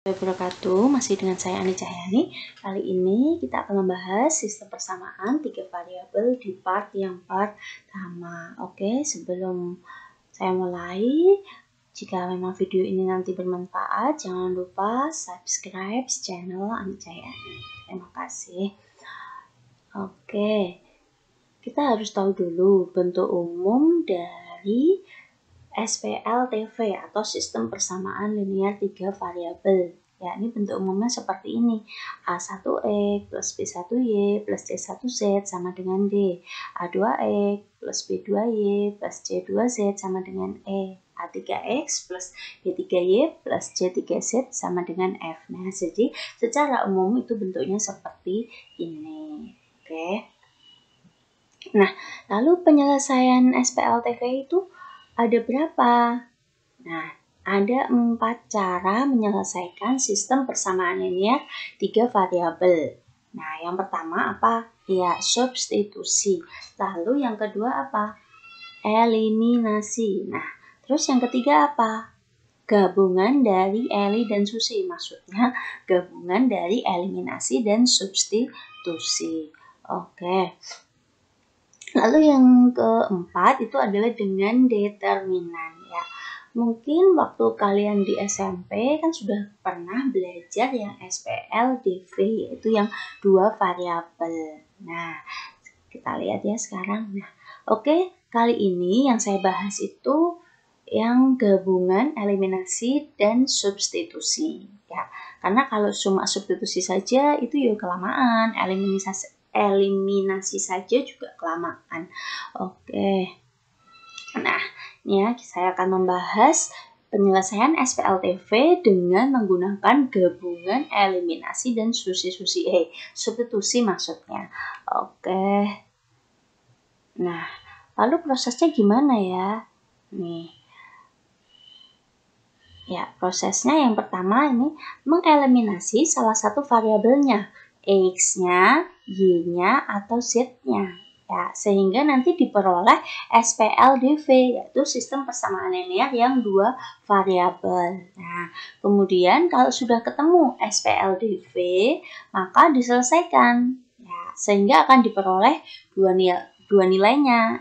Wabarakatuh, masih dengan saya Ani Cahyani. Kali ini kita akan membahas sistem persamaan 3 variabel di part yang pertama. Oke, sebelum saya mulai, jika memang video ini nanti bermanfaat, jangan lupa subscribe channel Ani Cahyani. Terima kasih. Oke, kita harus tahu dulu bentuk umum dari SPLTV atau sistem persamaan linear 3 variabel. Ya, ini bentuk umumnya seperti ini. A1X plus B1Y plus C1Z sama dengan D. A2X plus B2Y plus C2Z sama dengan E. A3X plus B3Y plus C3Z sama dengan F. Nah, jadi secara umum itu bentuknya seperti ini. Oke. Nah, lalu penyelesaian SPLTV itu ada berapa? Nah, ada 4 cara menyelesaikan sistem persamaan linear 3 variabel. Nah, yang pertama apa? Ya, substitusi. Lalu yang kedua apa? Eliminasi. Nah, terus yang ketiga apa? Gabungan dari Eli dan Susi. Maksudnya gabungan dari eliminasi dan substitusi. Oke. Lalu yang keempat itu adalah dengan determinan ya. Mungkin waktu kalian di SMP kan sudah pernah belajar yang SPLDV, yaitu yang 2 variabel. Nah, kita lihat ya sekarang. Nah, oke, kali ini yang saya bahas itu yang gabungan eliminasi dan substitusi ya. Karena kalau cuma substitusi saja itu ya kelamaan, eliminasi saja juga kelamaan. Oke. Nah, ini ya saya akan membahas penyelesaian SPLTV dengan menggunakan gabungan eliminasi dan substitusi maksudnya. Oke. Nah, lalu prosesnya gimana ya? Nih. Ya, prosesnya yang pertama ini mengeliminasi salah satu variabelnya, X-nya, Y-nya, atau Z-nya. Ya, sehingga nanti diperoleh SPLDV, yaitu sistem persamaan linear yang 2 variabel. Nah, kemudian kalau sudah ketemu SPLDV, maka diselesaikan. Ya, sehingga akan diperoleh dua nilainya.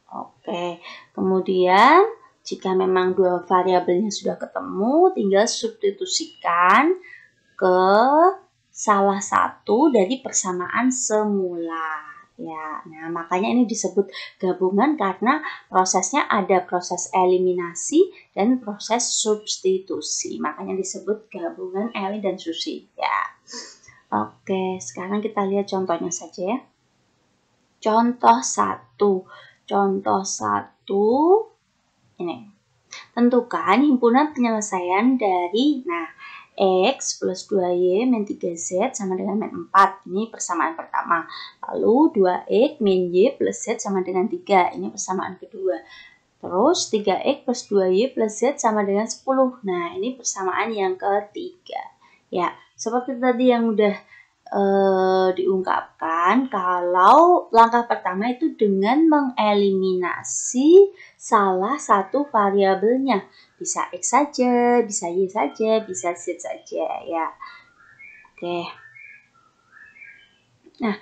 Oke, kemudian jika memang 2 variabelnya sudah ketemu, tinggal substitusikan ke salah satu dari persamaan semula. Ya, nah makanya ini disebut gabungan karena prosesnya ada proses eliminasi dan proses substitusi. Makanya disebut gabungan Eli dan Susi. Ya. Oke, sekarang kita lihat contohnya saja ya. Contoh 1. Ini. Tentukan himpunan penyelesaian dari X plus 2Y min 3Z sama dengan min 4. Ini persamaan pertama. Lalu 2X min Y plus Z sama dengan 3. Ini persamaan kedua. Terus 3X plus 2Y plus Z sama dengan 10. Nah, ini persamaan yang ketiga. Ya, seperti tadi yang udah diungkapkan, kalau langkah pertama itu dengan mengeliminasi salah satu variabelnya, bisa X saja, bisa Y saja, bisa Z saja ya. Oke. Nah,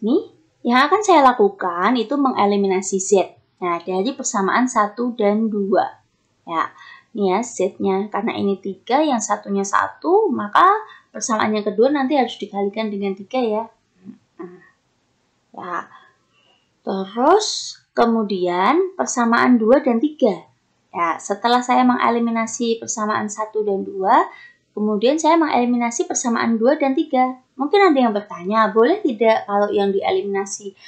ini yang akan saya lakukan itu mengeliminasi Z. Nah, dari persamaan 1 dan 2 ya. Ini ya Z-nya, karena ini 3, yang satunya 1, maka persamaan yang kedua nanti harus dikalikan dengan 3 ya. Ya. Terus kemudian persamaan 2 dan 3. Ya, setelah saya mengeliminasi persamaan 1 dan 2, kemudian saya mengeliminasi persamaan 2 dan 3. Mungkin ada yang bertanya, boleh tidak kalau yang dieliminasi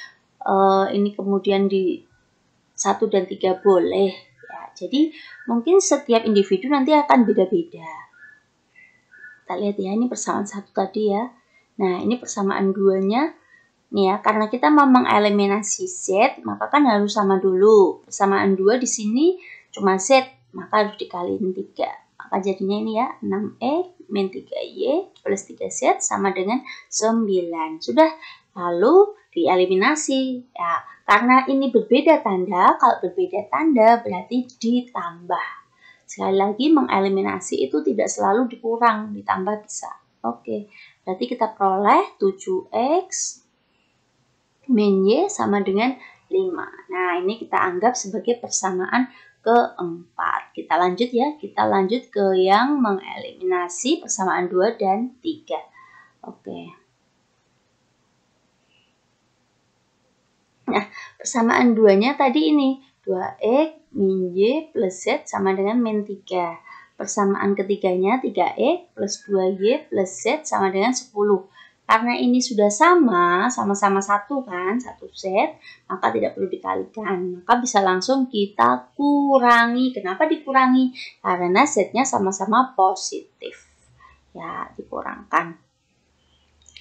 ini kemudian di 1 dan 3 boleh. Ya, jadi mungkin setiap individu nanti akan beda-beda. Kita lihat ya, ini persamaan 1 tadi ya. Nah, ini persamaan 2-nya. Nih ya, karena kita mau mengeliminasi Z, maka kan harus sama dulu. Persamaan 2 di sini cuma Z, maka harus dikaliin 3. Maka jadinya ini ya, 6X min 3Y plus 3Z sama dengan 9. Sudah, lalu dieliminasi. Ya, karena ini berbeda tanda, kalau berbeda tanda berarti ditambah. Sekali lagi, mengeliminasi itu tidak selalu dikurang, ditambah bisa. Oke, berarti kita peroleh 7X min Y sama dengan 5. Nah, ini kita anggap sebagai persamaan keempat. Kita lanjut ya, kita lanjut ke yang mengeliminasi persamaan 2 dan 3. Oke. Nah, persamaan 2-nya tadi ini, 2X min Y plus Z sama dengan min 3. Persamaan ketiganya 3X plus 2Y plus Z sama dengan 10. Karena ini sudah sama-sama satu kan, satu Z, maka tidak perlu dikalikan. Maka bisa langsung kita kurangi. Kenapa dikurangi? Karena Z-nya sama-sama positif. Ya, dikurangkan.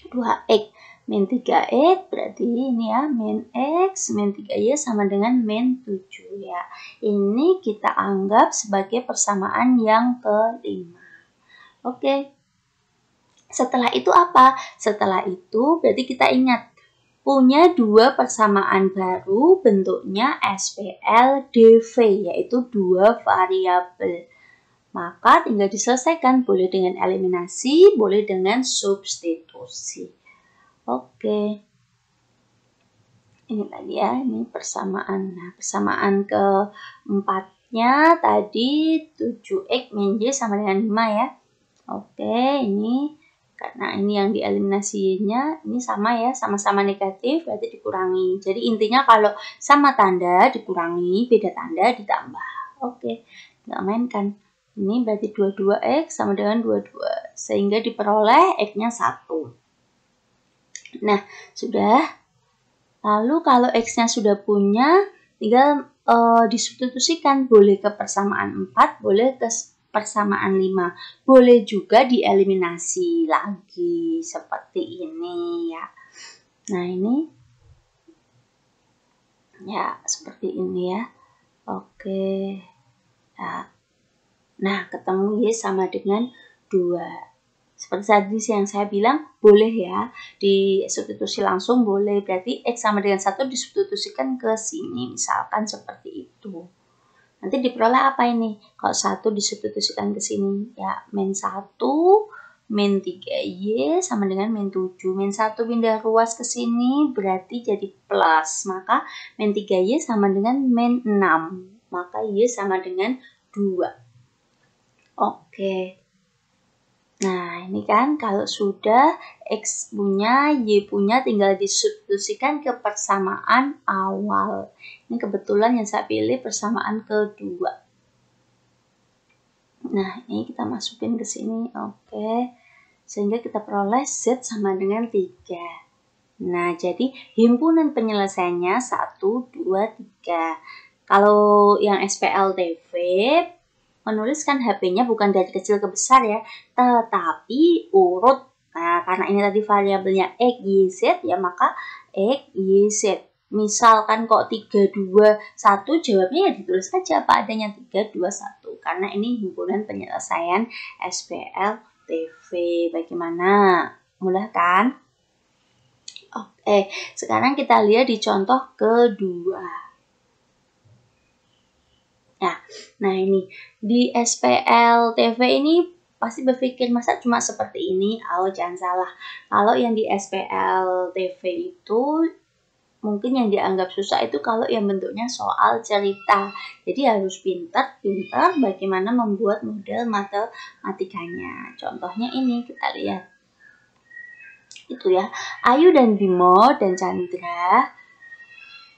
2X min 3X berarti ini ya, min X min 3Y sama dengan min 7 ya. Ini kita anggap sebagai persamaan yang kelima. Oke. Setelah itu apa? Setelah itu berarti kita ingat punya dua persamaan baru bentuknya SPL-DV yaitu dua variabel. Maka tinggal diselesaikan, boleh dengan eliminasi, boleh dengan substitusi. Oke. Ini tadi ya, ini persamaan. Nah, persamaan keempatnya tadi 7X min Y sama dengan 5 ya. Oke, ini karena ini yang dieliminasinya ini sama ya, sama-sama negatif berarti dikurangi. Jadi intinya kalau sama tanda dikurangi, beda tanda ditambah. Oke, nggak main kan. Ini berarti 22X sama dengan 22. Sehingga diperoleh X-nya 1. Nah, sudah. Lalu kalau X-nya sudah punya, tinggal disubstitusikan. Boleh ke persamaan 4, boleh ke persamaan 5. Boleh juga dieliminasi lagi seperti ini ya. Nah, ini ya seperti ini ya. Oke. Nah, ketemu Y sama dengan 2. Seperti tadi yang saya bilang, boleh ya. Disubstitusi langsung boleh. Berarti X sama dengan 1 disubstitusikan ke sini. Misalkan seperti itu. Nanti diperoleh apa ini? Kalau 1 disubstitusikan ke sini, ya min 1, min 3Y sama dengan min 7. Min 1 pindah ruas ke sini, berarti jadi plus. Maka min 3Y sama dengan min 6. Maka Y sama dengan 2. Oke. Nah, ini kan kalau sudah X punya, Y punya, tinggal disubstitusikan ke persamaan awal. Ini kebetulan yang saya pilih persamaan kedua. Nah, ini kita masukin ke sini. Oke. Sehingga kita peroleh Z sama dengan 3. Nah, jadi himpunan penyelesaiannya 1, 2, 3. Kalau yang SPL-TV menuliskan HP-nya bukan dari kecil ke besar ya, tetapi urut. Nah, karena ini tadi variabelnya X, Y, Z, ya maka X, Y, Z. Misalkan kok 3, 2, 1, jawabnya ya ditulis saja apa adanya 3, 2, 1. Karena ini himpunan penyelesaian SPL-TV. Bagaimana? Mudah kan? Oke, sekarang kita lihat di contoh kedua. Nah ini di SPL-TV ini pasti berpikir masa cuma seperti ini. Oh, jangan salah. Kalau yang di SPL-TV itu mungkin yang dianggap susah itu kalau yang bentuknya soal cerita. Jadi harus pintar bagaimana membuat model matematikanya. Contohnya ini kita lihat. Itu ya. Ayu dan Bimo dan Chandra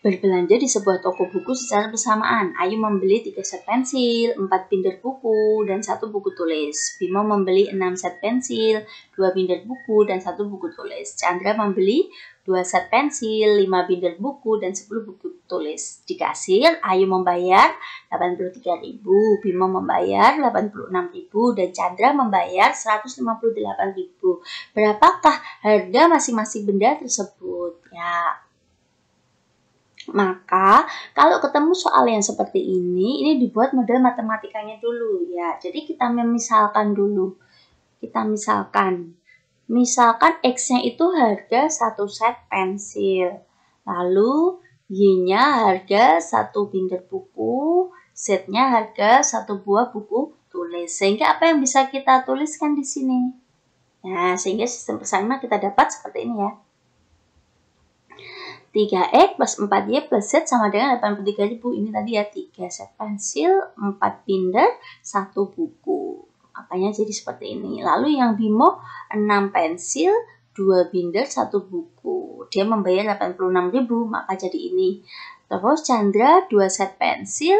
berbelanja di sebuah toko buku secara bersamaan. Ayu membeli 3 set pensil, 4 binder buku, dan 1 buku tulis. Bimo membeli 6 set pensil, 2 binder buku, dan 1 buku tulis. Chandra membeli 2 set pensil, 5 binder buku, dan 10 buku tulis. Di kasir, Ayu membayar 83.000, Bimo membayar 86.000, dan Chandra membayar 158.000. Berapakah harga masing-masing benda tersebut? Ya. Maka, kalau ketemu soal yang seperti ini dibuat model matematikanya dulu ya. Jadi kita memisalkan dulu. Misalkan X-nya itu harga 1 set pensil. Lalu Y-nya harga 1 binder buku, Z-nya harga 1 buah buku tulis. Sehingga apa yang bisa kita tuliskan di sini? Nah, sehingga sistem persamaan kita dapat seperti ini ya. 3X plus 4Y plus Z sama dengan 83.000. Ini tadi ya, 3 set pensil, 4 binder, 1 buku. Makanya jadi seperti ini. Lalu yang Bimo 6 pensil, 2 binder, 1 buku. Dia membayar 86.000, maka jadi ini. Terus Chandra 2 set pensil,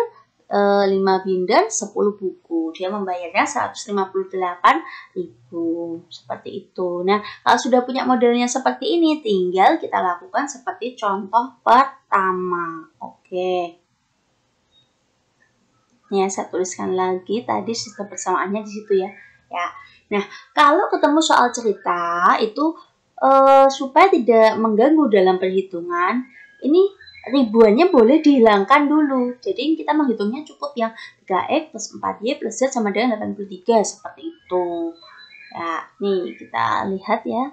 5 binder, 10 buku. Dia membayarnya 158.000. Seperti itu. Nah, kalau sudah punya modelnya seperti ini, tinggal kita lakukan seperti contoh pertama. Oke. Ya, saya tuliskan lagi tadi sistem persamaannya di situ ya. Ya. Nah, kalau ketemu soal cerita itu supaya tidak mengganggu dalam perhitungan, ini ribuannya boleh dihilangkan dulu. Jadi kita menghitungnya cukup yang 3X plus 4Y plus Z sama dengan 83. Seperti itu. Ya, nih kita lihat ya.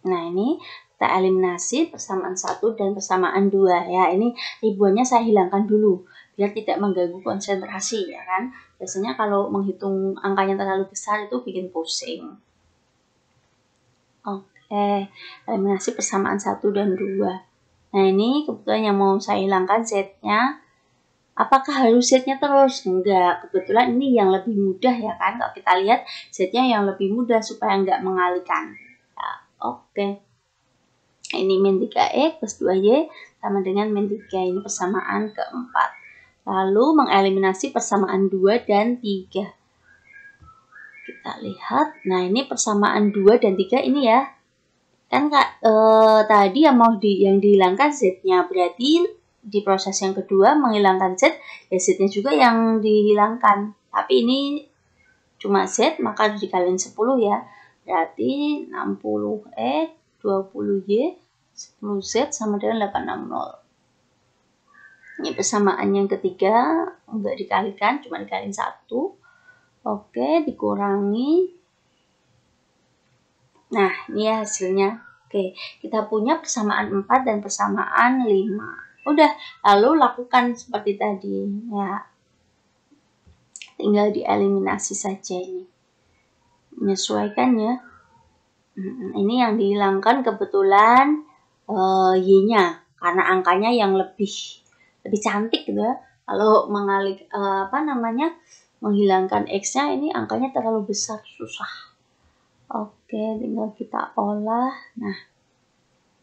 Nah, ini kita eliminasi persamaan 1 dan persamaan 2 ya. Ini ribuannya saya hilangkan dulu biar tidak mengganggu konsentrasi ya kan. Biasanya kalau menghitung angkanya terlalu besar itu bikin pusing. Oke, eliminasi persamaan 1 dan 2. Nah, ini kebetulan yang mau saya hilangkan Z-nya. Apakah harus Z-nya terus? Enggak, kebetulan ini yang lebih mudah ya kan. Kalau kita lihat Z-nya yang lebih mudah supaya enggak mengalihkan. Ya, oke. Ini min 3X plus 2Y sama dengan min 3. Ini persamaan keempat. Lalu mengeliminasi persamaan 2 dan 3. Kita lihat. Nah, ini persamaan 2 dan 3 ini ya. Kan tadi yang dihilangkan Z-nya, berarti di proses yang kedua menghilangkan Z, ya Z-nya juga yang dihilangkan. Tapi ini cuma Z, maka harus dikaliin 10 ya. Berarti 60X, 20Y, 10Z sama dengan 860. Ini persamaan yang ketiga, enggak dikalikan, cuma dikaliin 1. Oke, dikurangi. Nah, ini ya hasilnya. Oke, kita punya persamaan 4 dan persamaan 5. Udah, lalu lakukan seperti tadi. Ya, tinggal dieliminasi saja ini. Menyesuaikan ya. Ini yang dihilangkan kebetulan Y-nya. Karena angkanya yang lebih cantik gitu ya. Kalau menghilangkan X-nya ini angkanya terlalu besar, susah. Oke, tinggal kita olah. Nah,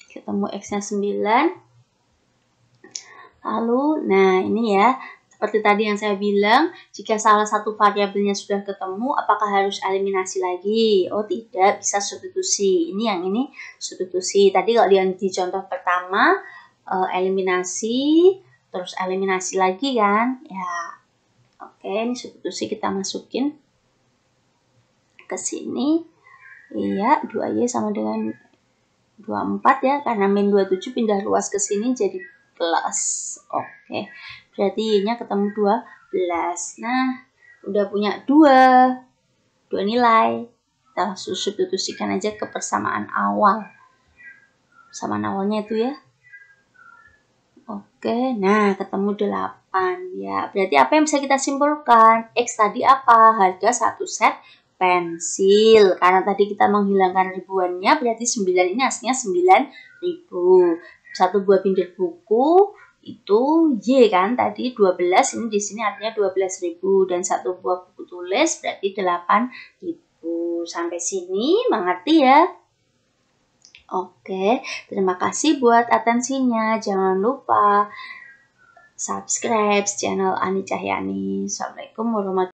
ketemu X-nya 9. Lalu, nah ini ya, seperti tadi yang saya bilang, jika salah satu variabelnya sudah ketemu, apakah harus eliminasi lagi? Oh tidak, bisa substitusi. Ini yang ini substitusi. Tadi kalau di contoh pertama, eliminasi, terus eliminasi lagi kan? Ya, oke, ini substitusi kita masukin ke sini. Iya, 2Y sama dengan 24 ya, karena min 27 pindah luas ke sini jadi plus. Oke, berarti Y-nya ketemu 12. Nah, udah punya 2 nilai. Kita substitusikan aja ke persamaan awal. Persamaan awalnya itu ya. Oke, nah ketemu 8 ya. Berarti apa yang bisa kita simpulkan? X tadi apa? Harga 1 set pensil. Karena tadi kita menghilangkan ribuannya, berarti 9 ini aslinya 9.000. 1 buah binder buku itu Y kan, tadi 12, ini di sini artinya 12.000. Dan 1 buah buku tulis berarti 8.000. Sampai sini mengerti ya? Oke, terima kasih buat atensinya. Jangan lupa subscribe channel Ani Cahyani. Assalamualaikum warahmatullahi wabarakatuh.